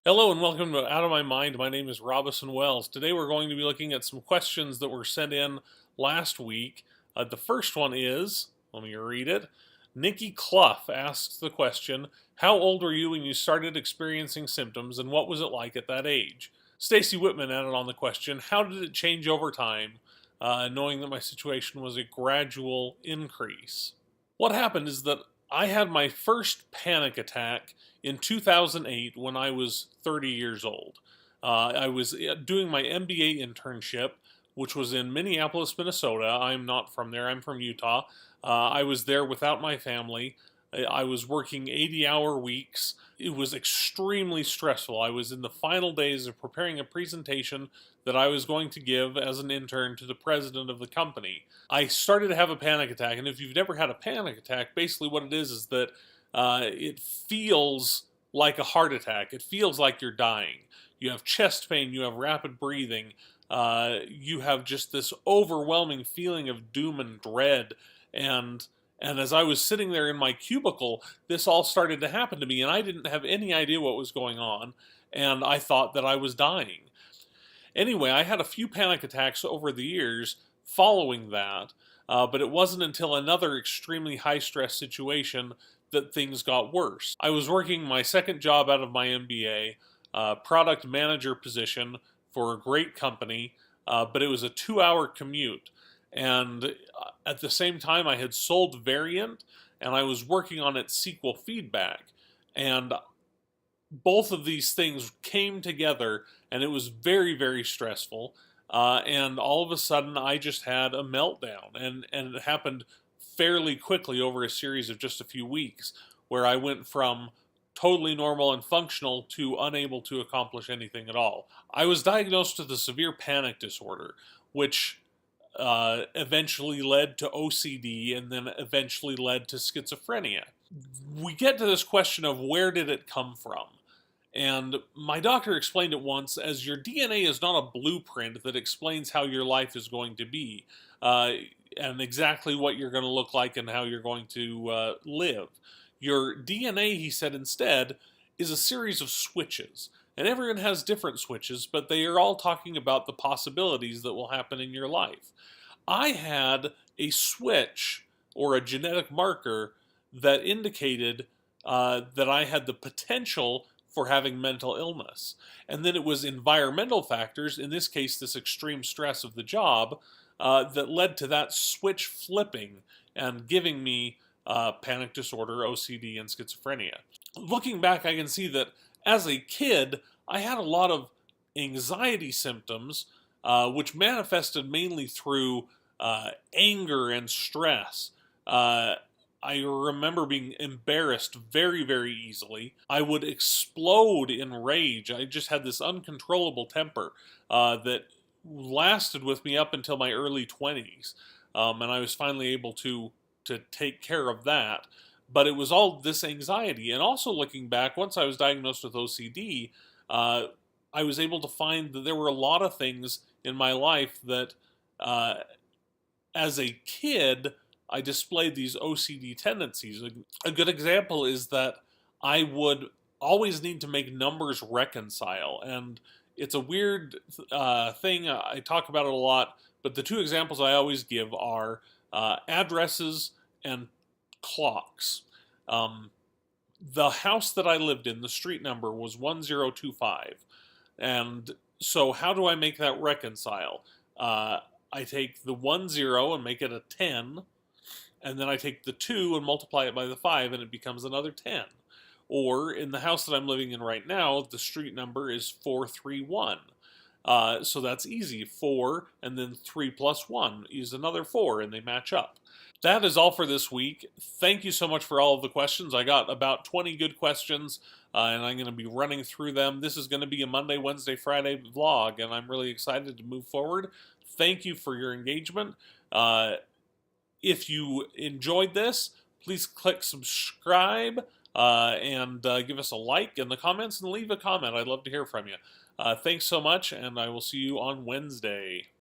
Hello and welcome to Out of My Mind. My name is Robison Wells. Today we're going to be looking at some questions that were sent in last week. The first one is, let me read it. Nikki Clough asks the question, how old were you when you started experiencing symptoms and what was it like at that age? Stacy Whitman added on the question, how did it change over time, knowing that my situation was a gradual increase? What happened is that I had my first panic attack in 2008 when I was 30 years old. I was doing my MBA internship, which was in Minneapolis, Minnesota. I'm not from there, I'm from Utah. I was there without my family. I was working 80-hour weeks. It was extremely stressful. I was in the final days of preparing a presentation that I was going to give as an intern to the president of the company. I started to have a panic attack, and if you've never had a panic attack, basically what it is that it feels like a heart attack. It feels like you're dying. You have chest pain, you have rapid breathing, you have just this overwhelming feeling of doom and dread, and as I was sitting there in my cubicle, this all started to happen to me, and I didn't have any idea what was going on, and I thought that I was dying. Anyway, I had a few panic attacks over the years following that, but it wasn't until another extremely high-stress situation that things got worse. I was working my second job out of my MBA, product manager position for a great company, but it was a 2-hour commute. And at the same time, I had sold Variant, and I was working on its SQL feedback. And both of these things came together, and it was very, very stressful. And all of a sudden, I just had a meltdown, and it happened fairly quickly over a series of just a few weeks, where I went from totally normal and functional to unable to accomplish anything at all. I was diagnosed with a severe panic disorder, which eventually led to OCD and then eventually led to schizophrenia. We get to this question of where did it come from? And my doctor explained it once as your DNA is not a blueprint that explains how your life is going to be and exactly what you're going to look like and how you're going to live. Your DNA, he said instead, is a series of switches. And everyone has different switches, but they are all talking about the possibilities that will happen in your life. I had a switch or a genetic marker that indicated that I had the potential for having mental illness. And then it was environmental factors, in this case this extreme stress of the job, that led to that switch flipping and giving me panic disorder, OCD, and schizophrenia. Looking back, I can see that as a kid, I had a lot of anxiety symptoms, which manifested mainly through anger and stress. I remember being embarrassed very, very easily. I would explode in rage. I just had this uncontrollable temper that lasted with me up until my early 20s. And I was finally able to take care of that. But it was all this anxiety. And also looking back, once I was diagnosed with OCD, I was able to find that there were a lot of things in my life that, as a kid, I displayed these OCD tendencies. A good example is that I would always need to make numbers reconcile. And it's a weird thing. I talk about it a lot, but the two examples I always give are addresses and clocks. The house that I lived in, the street number was 1025. And so how do I make that reconcile? I take the 10 and make it a 10, and then I take the 2 and multiply it by the 5, and it becomes another 10. Or in the house that I'm living in right now, the street number is 431. So that's easy. 4 and then 3 plus 1 is another 4, and they match up. That is all for this week. Thank you so much for all of the questions. I got about 20 good questions, and I'm going to be running through them. This is going to be a Monday, Wednesday, Friday vlog, and I'm really excited to move forward. Thank you for your engagement. If you enjoyed this, please click subscribe and give us a like in the comments and leave a comment. I'd love to hear from you. Thanks so much, and I will see you on Wednesday.